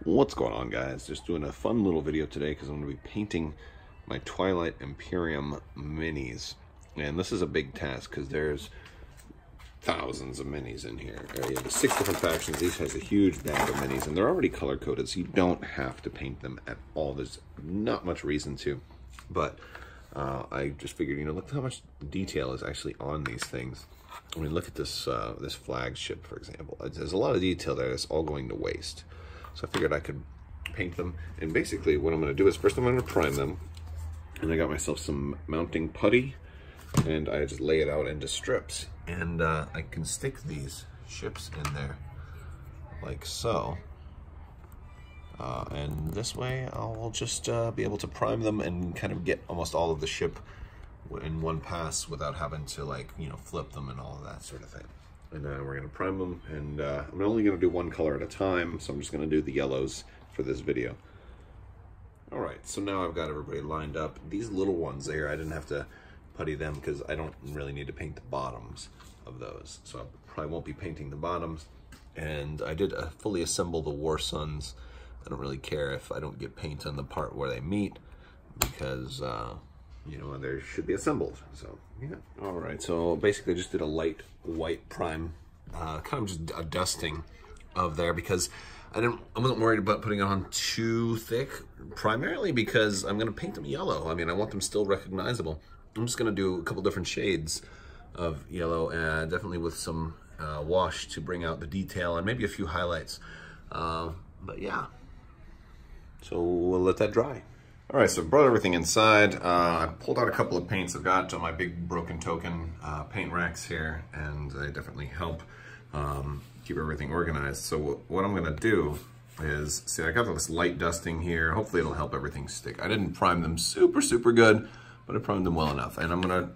What's going on, guys? Just doing a fun little video today because I'm going to be painting my Twilight Imperium minis. And this is a big task because there's thousands of minis in here. Yeah, the 6 different factions. Each has a huge bag of minis, and they're already color-coded, so you don't have to paint them at all. There's not much reason to. But I just figured, you know, look how much detail is actually on these things. I mean, look at this this flagship, for example. There's a lot of detail there that's all going to waste. So I figured I could paint them. And basically what I'm going to do is first I'm going to prime them. And I got myself some mounting putty. And I just lay it out into strips. And I can stick these ships in there like so. And this way I'll just be able to prime them and kind of get almost all of the ship in one pass without having to, like, you know, flip them and all of that sort of thing. And we're going to prime them, and I'm only going to do one color at a time, so I'm just going to do the yellows for this video. Alright, so now I've got everybody lined up. These little ones there, I didn't have to putty them because I don't really need to paint the bottoms of those. So I probably won't be painting the bottoms. And I did fully assemble the War Suns. I don't really care if I don't get paint on the part where they meet because, you know, there should be assembled. So, yeah. All right, so basically just did a light white prime, kind of just a dusting of there because I wasn't worried about putting it on too thick, primarily because I'm gonna paint them yellow. I mean, I want them still recognizable. I'm just gonna do a couple different shades of yellow and definitely with some wash to bring out the detail and maybe a few highlights. But yeah, so we'll let that dry. All right, so I brought everything inside. I pulled out a couple of paints I've got on my big broken token paint racks here, and they definitely help keep everything organized. So what I'm gonna do is, see, I got this light dusting here. Hopefully it'll help everything stick. I didn't prime them super good, but I primed them well enough. And I'm gonna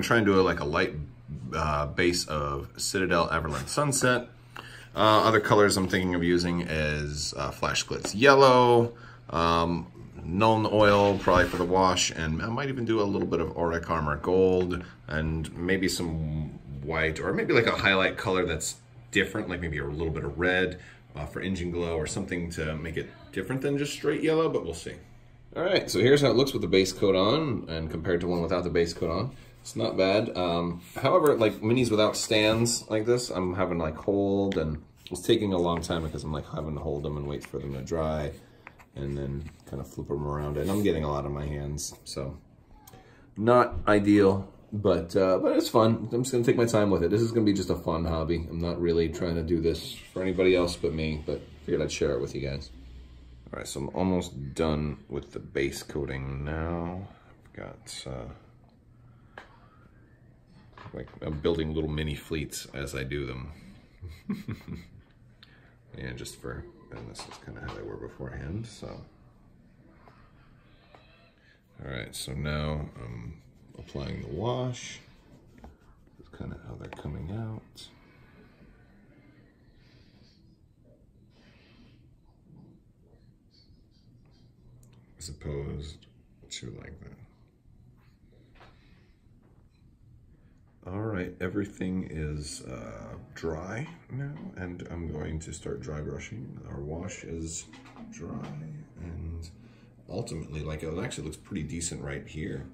try and do like a light base of Citadel Everland Sunset. Other colors I'm thinking of using is Flash Glitz Yellow, Nuln Oil, probably for the wash, and I might even do a little bit of Auric Armor Gold, and maybe some white, or maybe like a highlight color that's different, like maybe a little bit of red for engine glow, or something to make it different than just straight yellow, but we'll see. All right, so here's how it looks with the base coat on, and compared to one without the base coat on. It's not bad. However, like minis without stands like this, I'm having like hold, and it's taking a long time because I'm like having to hold them and wait for them to dry, and then kind of flip them around, and I'm getting a lot on my hands, so not ideal, but it's fun. I'm just gonna take my time with it. This is gonna be just a fun hobby. I'm not really trying to do this for anybody else but me, but figured I'd share it with you guys. All right, so I'm almost done with the base coating now. I've got, like, I'm building little mini fleets as I do them. And just for, and this is kind of how they were beforehand, so. All right, so now I'm applying the wash. That's kind of how they're coming out. As opposed to like that. All right, everything is dry now, and I'm going to start dry brushing. Our wash is dry, and ultimately, like, it actually looks pretty decent right here,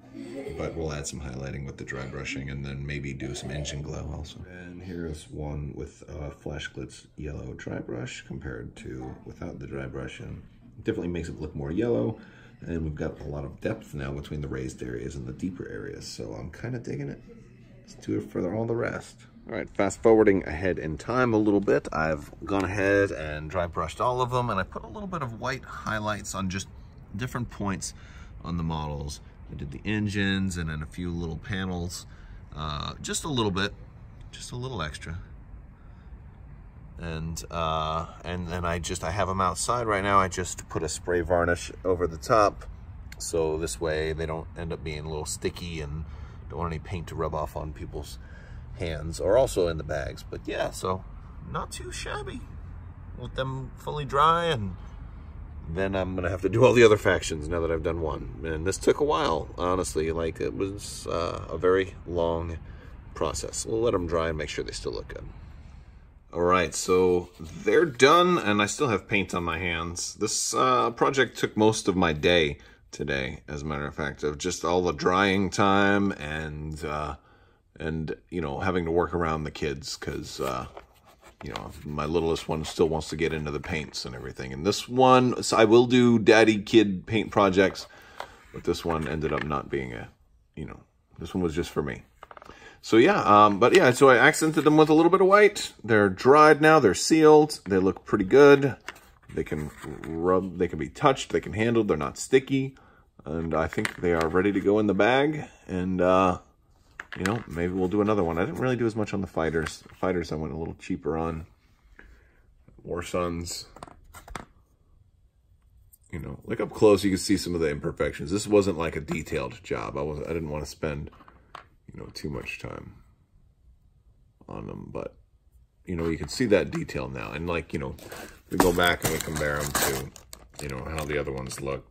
but we'll add some highlighting with the dry brushing and then maybe do some engine glow also. And here's one with Flash Glitz Yellow dry brush compared to without the dry brush, and it definitely makes it look more yellow, and we've got a lot of depth now between the raised areas and the deeper areas, so I'm kind of digging it. Let's do it for all the rest. All right, fast forwarding ahead in time a little bit, I've gone ahead and dry brushed all of them, and I put a little bit of white highlights on just different points on the models. I did the engines and then a few little panels, just a little bit, just a little extra. And then I have them outside right now. I just put a spray varnish over the top, so this way they don't end up being a little sticky, and don't want any paint to rub off on people's hands or also in the bags. But yeah, so not too shabby. Let them fully dry, and then I'm gonna have to do all the other factions now that I've done one. And this took a while, honestly. Like, it was a very long process. We'll let them dry and make sure they still look good. All right, so they're done, and I still have paint on my hands. This project took most of my day today, as a matter of fact, of just all the drying time and you know, having to work around the kids because you know, my littlest one still wants to get into the paints and everything. And this one, so I will do daddy kid paint projects, but this one ended up not being a, you know, this one was just for me. So yeah, but yeah, so I accented them with a little bit of white. They're dried now, they're sealed, they look pretty good. They can rub, they can be touched, they can handle, they're not sticky. And I think they are ready to go in the bag. And you know, maybe we'll do another one. I didn't really do as much on the fighters. Fighters I went a little cheaper on. War Sons. You know, like up close you can see some of the imperfections. This wasn't like a detailed job. I didn't want to spend, you know, too much time on them, but you know, you can see that detail now. And like, you know, we go back and we compare them to, you know, how the other ones look.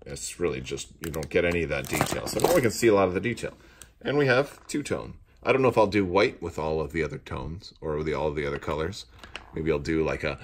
It's really just, you don't get any of that detail. So now we can see a lot of the detail. And we have two-tone. I don't know if I'll do white with all of the other tones or with all of the other colors. Maybe I'll do like I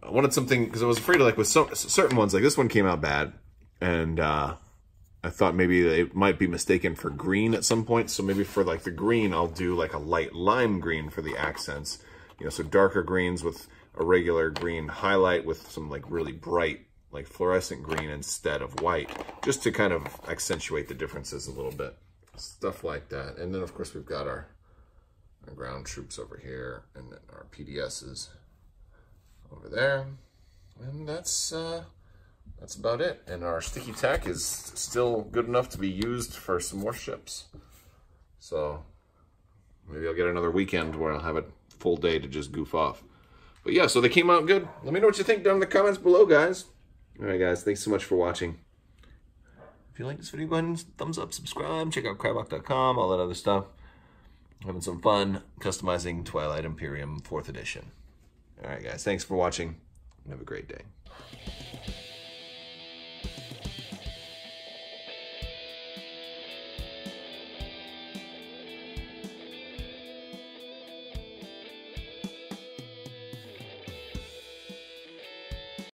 wanted something, because I was afraid of like with certain ones, like this one came out bad. And I thought maybe it might be mistaken for green at some point. So maybe for like the green, I'll do like a light lime green for the accents. You know, so darker greens with a regular green highlight with some like really bright, like fluorescent green instead of white, just to kind of accentuate the differences a little bit. Stuff like that. And then of course we've got our ground troops over here, and then our PDSs over there. And that's about it. And our sticky tack is still good enough to be used for some more ships. So maybe I'll get another weekend where I'll have a full day to just goof off. But yeah, so they came out good. Let me know what you think down in the comments below, guys. All right, guys, thanks so much for watching. If you like this video, go ahead and thumbs up, subscribe, check out Crabbok.com, all that other stuff. Having some fun customizing Twilight Imperium 4th edition. All right, guys, thanks for watching, and have a great day.